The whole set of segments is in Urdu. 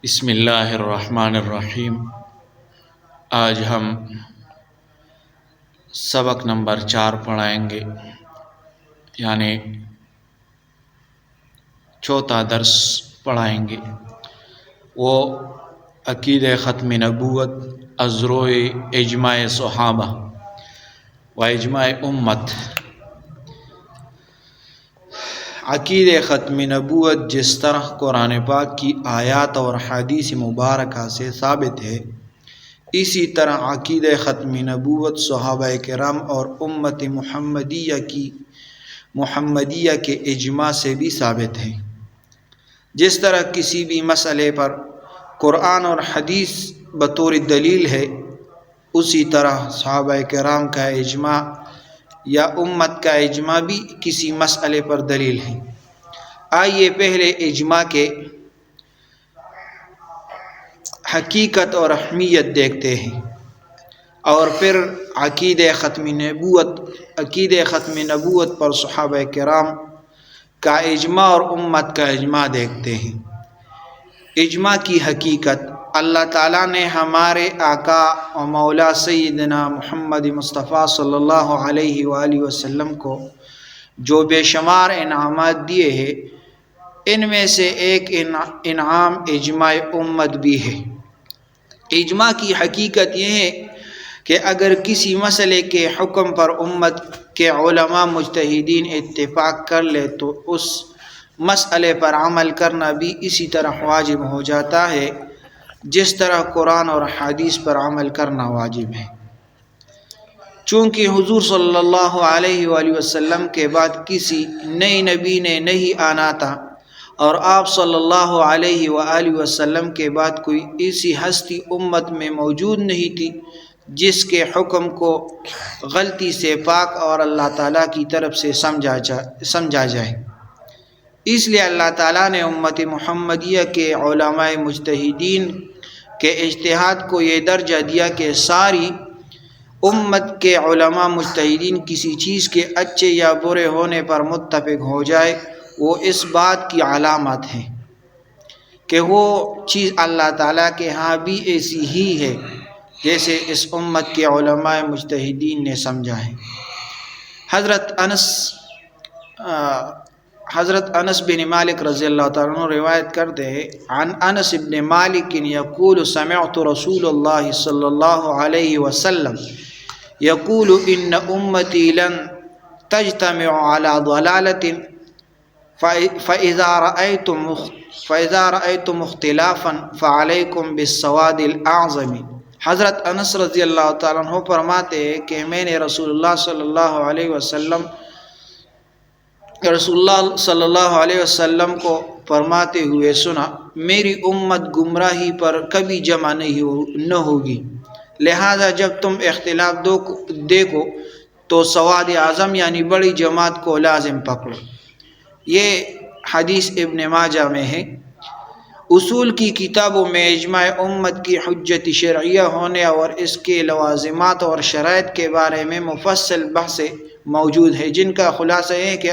بسم اللہ الرحمن الرحیم۔ آج ہم سبق نمبر 4 پڑھائیں گے، یعنی چوتھا درس پڑھائیں گے۔ وہ عقیدہ ختم نبوت از روئے اجماع صحابہ و اجماع امت۔ عقیدہ ختم نبوت جس طرح قرآن پاک کی آیات اور حدیث مبارکہ سے ثابت ہے، اسی طرح عقیدہ ختم نبوت صحابہ کرام اور امت محمدیہ کے اجماع سے بھی ثابت ہے۔ جس طرح کسی بھی مسئلے پر قرآن اور حدیث بطور دلیل ہے، اسی طرح صحابہ کرام کا اجماع یا امت کا اجماع بھی کسی مسئلے پر دلیل ہے۔ آئیے پہلے اجماع کے حقیقت اور اہمیت دیکھتے ہیں، اور پھر عقیدہ ختم نبوت پر صحابہ کرام کا اجماع اور امت کا اجماع دیکھتے ہیں۔ اجماع کی حقیقت: اللہ تعالیٰ نے ہمارے آقا و مولا سیدنا محمد مصطفیٰ صلی اللہ علیہ وآلہ وسلم کو جو بے شمار انعامات دیے ہیں، ان میں سے ایک انعام اجماع امت بھی ہے۔ اجماع کی حقیقت یہ ہے کہ اگر کسی مسئلے کے حکم پر امت کے علماء مجتہدین اتفاق کر لے تو اس مسئلے پر عمل کرنا بھی اسی طرح واجب ہو جاتا ہے جس طرح قرآن اور حدیث پر عمل کرنا واجب ہے۔ چونکہ حضور صلی اللہ علیہ وآلہ وسلم کے بعد کسی نئے نبی نے نہیں آنا تھا، اور آپ صلی اللہ علیہ وآلہ وسلم کے بعد کوئی ایسی ہستی امت میں موجود نہیں تھی جس کے حکم کو غلطی سے پاک اور اللہ تعالیٰ کی طرف سے سمجھا جائے۔ اس لیے اللہ تعالیٰ نے امت محمدیہ کے علماء مجتہدین کے اجتہاد کو یہ درجہ دیا کہ ساری امت کے علماء مجتہدین کسی چیز کے اچھے یا برے ہونے پر متفق ہو جائے، وہ اس بات کی علامت ہے کہ وہ چیز اللہ تعالیٰ کے ہاں بھی ایسی ہی ہے جیسے اس امت کے علماء مجتہدین نے سمجھا ہے۔ حضرت انس بن مالک رضی اللہ تعالیٰ عنہ روایت کرتے ہیں، عن انس بن مالک یقول سمعت رسول اللہ صلی اللہ علیہ وسلم یقول ان امتی لن تجتمع على ضلالة فإذا رأيتم اختلافا فعليكم بالسواد الأعظم۔ حضرت انس رضی اللہ تعالیٰ عنہ فرماتے ہیں کہ میں نے رسول اللہ صلی اللہ علیہ وسلم کو فرماتے ہوئے سنا، میری امت گمراہی پر کبھی جمع نہ ہوگی، لہذا جب تم اختلاف دیکھو تو سواد اعظم یعنی بڑی جماعت کو لازم پکڑو۔ یہ حدیث ابن ماجہ میں ہے۔ اصول کی کتابوں میں اجماع امت کی حجت شرعیہ ہونے اور اس کے لوازمات اور شرائط کے بارے میں مفصل بحث موجود ہے، جن کا خلاصہ ہے کہ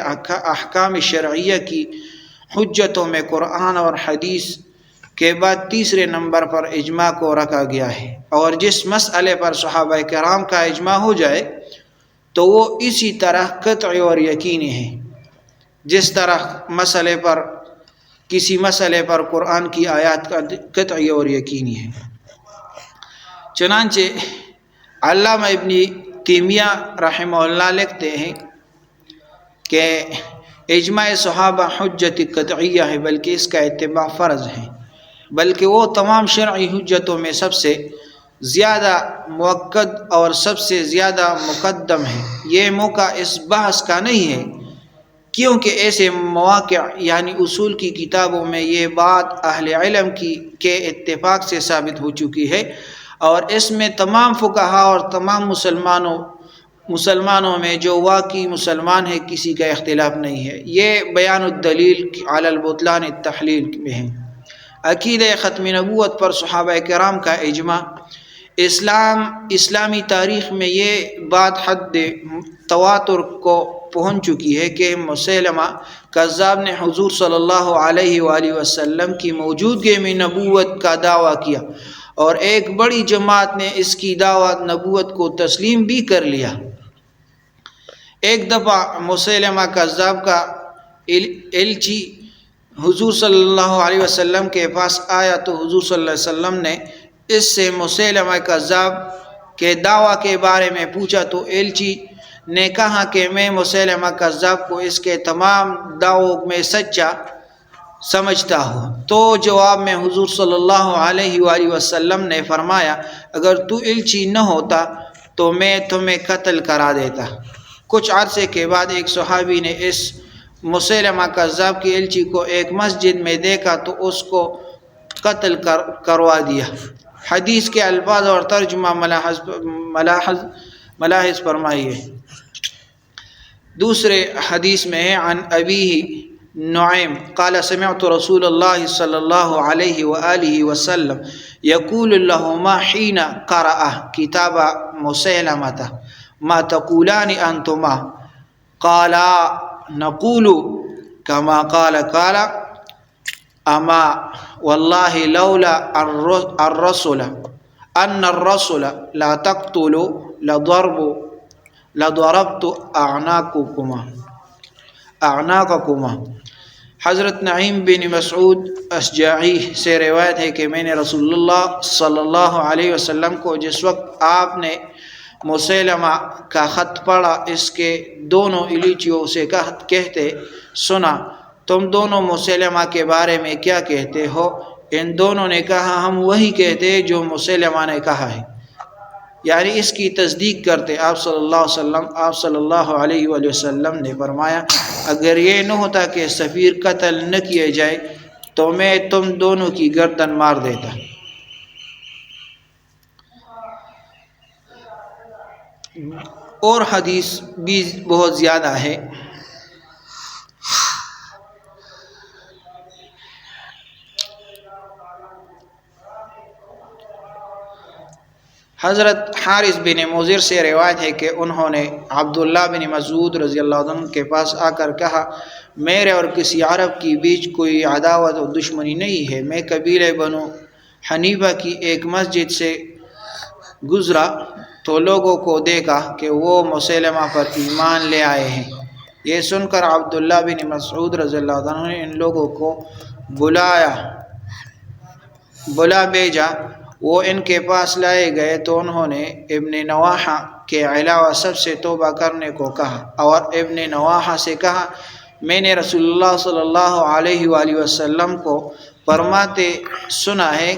احکام شرعیہ کی حجتوں میں قرآن اور حدیث کے بعد تیسرے نمبر پر اجماع کو رکھا گیا ہے، اور جس مسئلے پر صحابہ کرام کا اجماع ہو جائے تو وہ اسی طرح قطعی اور یقینی ہے جس طرح کسی مسئلے پر قرآن کی آیات کا قطعی اور یقینی ہے۔ چنانچہ علامہ ابن تیمیہ رحمہ اللہ لکھتے ہیں کہ اجماع صحابہ حجت قطعیہ ہے، بلکہ اس کا اتباع فرض ہے، بلکہ وہ تمام شرعی حجتوں میں سب سے زیادہ موقد اور سب سے زیادہ مقدم ہے۔ یہ موقع اس بحث کا نہیں ہے، کیونکہ ایسے مواقع یعنی اصول کی کتابوں میں یہ بات اہل علم کے اتفاق سے ثابت ہو چکی ہے، اور اس میں تمام فقہا اور تمام مسلمانوں میں جو واقعی مسلمان ہے کسی کا اختلاف نہیں ہے۔ یہ بیان الدلیل علی البطلان التحلیل میں ہے۔ عقیدہ ختم نبوت پر صحابہ کرام کا اجماع اسلامی تاریخ میں یہ بات حد تواتر کو پہنچ چکی ہے کہ مسیلمہ کذاب نے حضور صلی اللہ علیہ وآلہ وسلم کی موجودگی میں نبوت کا دعویٰ کیا، اور ایک بڑی جماعت نے اس کی دعوت نبوت کو تسلیم بھی کر لیا۔ ایک دفعہ مسیلمہ کذاب کا ایلچی حضور صلی اللہ علیہ وسلم کے پاس آیا تو حضور صلی اللہ علیہ وسلم نے اس سے مسیلمہ کذاب کے دعویٰ کے بارے میں پوچھا، تو ایلچی نے کہا کہ میں مسیلمہ کذاب کو اس کے تمام دعووں میں سچا سمجھتا ہوں۔ تو جواب میں حضور صلی اللہ علیہ وآلہ وسلم نے فرمایا، اگر تو ایلچی نہ ہوتا تو میں تمہیں قتل کرا دیتا۔ کچھ عرصے کے بعد ایک صحابی نے اس مسیلمہ کذاب کی ایلچی کو ایک مسجد میں دیکھا تو اس کو قتل کروا دیا۔ حدیث کے الفاظ اور ترجمہ ملاحظ فرمائیے۔ دوسرے حدیث میں ہے عن ابی نعیم قال سمعت رسول اللہ صلی اللہ علیہ وآلہ وسلم یقول لهما حین قرأ کتاب مسیلمۃ ما تقولان انتما قالا نقول كما قال اما والله لولا الرسول ان الرسول لا تقتل لضربت اعناقكما۔ حضرت نعیم بن مسعود اشجعی سے روایت ہے کہ میں نے رسول اللہ صلی اللہ علیہ وسلم کو جس وقت آپ نے مسیلمہ کا خط پڑھا اس کے دونوں ایلچیوں سے کہتے سنا، تم دونوں مسیلمہ کے بارے میں کیا کہتے ہو؟ ان دونوں نے کہا، ہم وہی کہتے جو مسیلمہ نے کہا ہے، یعنی اس کی تصدیق کرتے۔ آپ صلی اللہ علیہ وآلہ وسلم نے فرمایا، اگر یہ نہ ہوتا کہ سفیر قتل نہ کیے جائے تو میں تم دونوں کی گردن مار دیتا۔ اور حدیث بھی بہت زیادہ ہے۔ حضرت حارث بن مضر سے روایت ہے کہ انہوں نے عبداللہ بن مسعود رضی اللہ عنہ کے پاس آ کر کہا، میرے اور کسی عرب کے بیچ کوئی عداوت اور دشمنی نہیں ہے، میں قبیلہ بنو حنیفہ کی ایک مسجد سے گزرا تو لوگوں کو دیکھا کہ وہ مسیلمہ پر ایمان لے آئے ہیں۔ یہ سن کر عبداللہ بن مسعود رضی اللہ عنہ نے ان لوگوں کو بلا بھیجا، وہ ان کے پاس لائے گئے تو انہوں نے ابن نواحہ کے علاوہ سب سے توبہ کرنے کو کہا، اور ابن نواحہ سے کہا، میں نے رسول اللہ صلی اللہ علیہ وآلہ وسلم کو فرماتے سنا ہے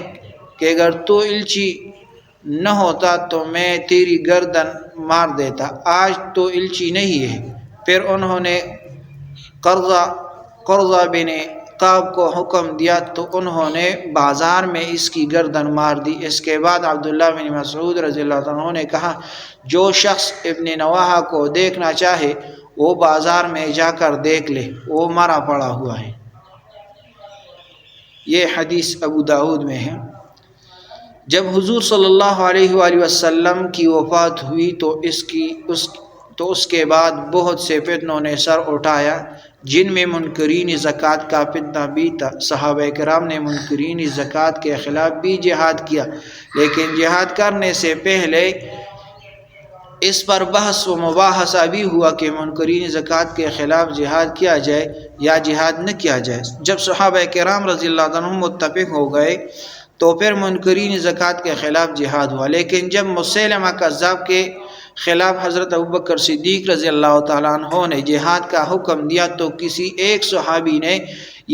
کہ اگر تو ایلچی نہ ہوتا تو میں تیری گردن مار دیتا، آج تو ایلچی نہیں ہے۔ پھر انہوں نے قرظہ بن کعب کو حکم دیا تو انہوں نے بازار میں اس کی گردن مار دی۔ اس کے بعد عبداللہ بن مسعود رضی اللہ عنہ نے کہا، جو شخص ابن نواحہ کو دیکھنا چاہے وہ بازار میں جا کر دیکھ لے، وہ مرا پڑا ہوا ہے۔ یہ حدیث ابو داؤد میں ہے۔ جب حضور صلی اللہ علیہ وآلہ وسلم کی وفات ہوئی تو اس کے بعد بہت سے فتنوں نے سر اٹھایا، جن میں منکرین زکوٰۃ کا فتنہ بھی تھا۔ صحابہ کرام نے منکرین زکوٰۃ کے خلاف بھی جہاد کیا، لیکن جہاد کرنے سے پہلے اس پر بحث و مباحثہ بھی ہوا کہ منکرین زکوٰۃ کے خلاف جہاد کیا جائے یا جہاد نہ کیا جائے۔ جب صحابہ کرام رضی اللہ عنہم متفق ہو گئے تو پھر منکرین زکوٰۃ کے خلاف جہاد ہوا۔ لیکن جب مسیلمہ کذاب کے خلاف حضرت ابوبکر صدیق رضی اللہ تعالیٰ عنہ نے جہاد کا حکم دیا تو کسی ایک صحابی نے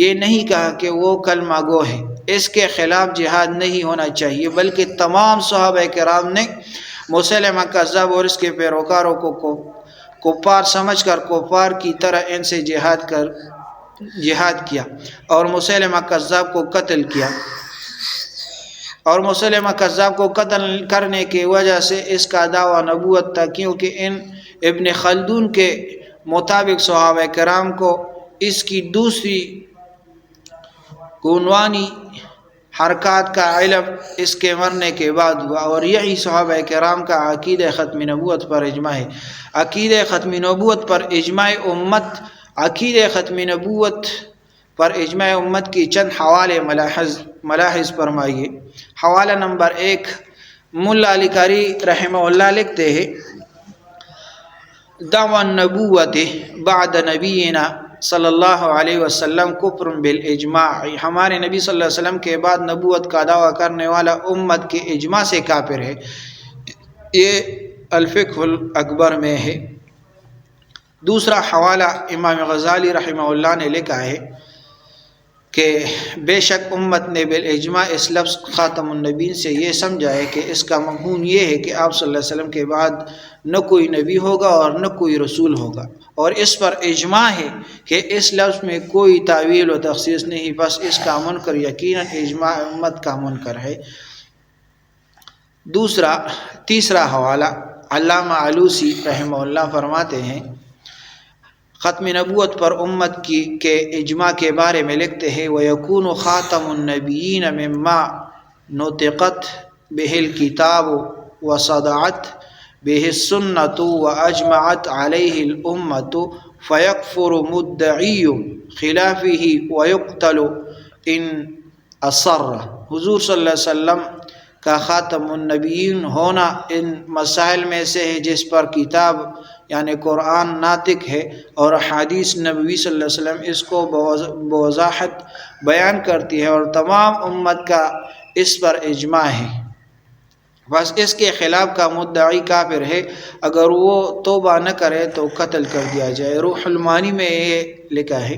یہ نہیں کہا کہ وہ کلمہ گو ہے، اس کے خلاف جہاد نہیں ہونا چاہیے، بلکہ تمام صحابہ کرام نے مسیلمہ کذاب اور اس کے پیروکاروں کو کفار سمجھ کر کفار کی طرح ان سے جہاد کیا اور مسیلمہ کذاب کو قتل کیا۔ اور مسیلمہ کذاب کو قتل کرنے کی وجہ سے اس کا دعویٰ نبوت تھا، کیونکہ ابن خلدون کے مطابق صحابہ کرام کو اس کی دوسری عنوانی حرکات کا علم اس کے مرنے کے بعد ہوا، اور یہی صحابہ کرام کا عقیدہ ختم نبوت پر اجماع ہے۔ عقیدہ ختم نبوت پر اجماع امت، عقیدہ ختم نبوت پر اجماع امت کی چند حوالے ملاحظ فرمائیے۔ حوالہ نمبر 1، ملا علی قاری رحمہ اللہ لکھتے ہیں: دعوی النبوت بعد نبینا صلی اللہ علیہ وسلم کفر بالاجماع، ہمارے نبی صلی اللہ علیہ وسلم کے بعد نبوت کا دعویٰ کرنے والا امت کے اجماع سے کافر ہے۔ یہ الفقہ الاکبر میں ہے۔ دوسرا حوالہ امام غزالی رحمہ اللہ نے لکھا ہے کہ بے شک امت نے بالاجماع اس لفظ خاتم النبیین سے یہ سمجھا ہے کہ اس کا مفہوم یہ ہے کہ آپ صلی اللہ علیہ وسلم کے بعد نہ کوئی نبی ہوگا اور نہ کوئی رسول ہوگا، اور اس پر اجماع ہے کہ اس لفظ میں کوئی تعویل و تخصیص نہیں، بس اس کا منکر یقیناً اجماع امت کا منکر ہے۔ تیسرا حوالہ علامہ علوسی رحمہ اللہ فرماتے ہیں، ختم نبوت پر امت کے اجماع کے بارے میں لکھتے ہیں: وَيَكُونُ خَاتَمُ النَّبِيِّينَ مِمَّا نُطِقَتْ بِهِ الْكِتَابُ وَصَدَعَتْ بِهِ السُّنَّةُ وَأَجْمَعَتْ عَلَيْهِ الْأُمَّةُ فَيَكْفُرُ مُدَّعِيُّ خِلَافِهِ وَيُقْتَلُ إِنْ أَصَرَّ۔ حضور صلی اللہ علیہ وسلم کا خاتم النبیین ہونا ان مسائل میں سے ہے جس پر کتاب یعنی قرآن ناطق ہے، اور حدیث نبوی صلی اللہ علیہ وسلم اس کو بوضاحت بیان کرتی ہے، اور تمام امت کا اس پر اجماع ہے۔ بس اس کے خلاف کا مدعی کافر ہے، اگر وہ توبہ نہ کرے تو قتل کر دیا جائے۔ روح المعانی میں یہ لکھا ہے۔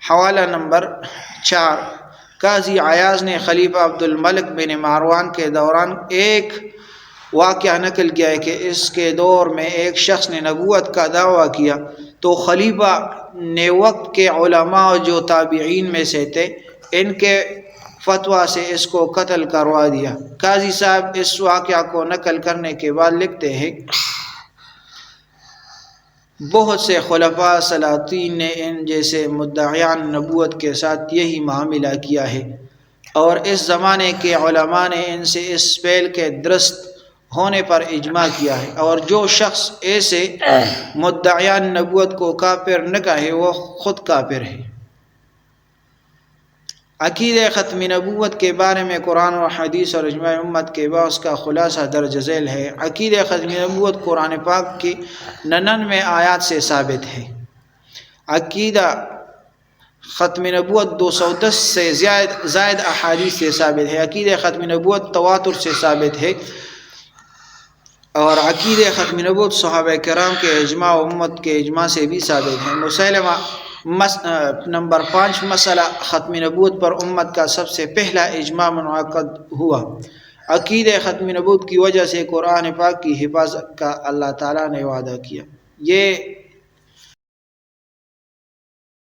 حوالہ نمبر 4، قاضی عیاض نے خلیفہ عبد الملک بن مروان کے دوران ایک واقعہ نقل کیا ہے کہ اس کے دور میں ایک شخص نے نبوت کا دعویٰ کیا تو خلیفہ نے وقت کے علماء جو تابعین میں سے تھے ان کے فتویٰ سے اس کو قتل کروا دیا۔ قاضی صاحب اس واقعہ کو نقل کرنے کے بعد لکھتے ہیں: بہت سے خلفاء سلاطین نے ان جیسے مدعیان نبوت کے ساتھ یہی معاملہ کیا ہے، اور اس زمانے کے علماء نے ان سے اس فعل کے درست ہونے پر اجماع کیا ہے، اور جو شخص ایسے مدعیان نبوت کو کافر نہ کہے وہ خود کافر ہے۔ عقیدہ ختم نبوت کے بارے میں قرآن و حدیث اور اجماع امت کے بحث کا خلاصہ درج ذیل ہے۔ عقیدہ ختم نبوت قرآن پاک کی 99 آیات سے ثابت ہے۔ عقیدہ ختم نبوت 210 سے زائد احادیث سے ثابت ہے۔ عقیدہ ختم نبوت تواتر سے ثابت ہے، اور عقیدہ ختم نبوت صحابہ کرام کے اجماع و امت کے اجماع سے بھی ثابت ہے۔ مسلمہ نمبر 5، مسئلہ ختم نبوت پر امت کا سب سے پہلا اجماع منعقد ہوا۔ عقیدہ ختم نبوت کی وجہ سے قرآن پاک کی حفاظت کا اللہ تعالیٰ نے وعدہ کیا۔ یہ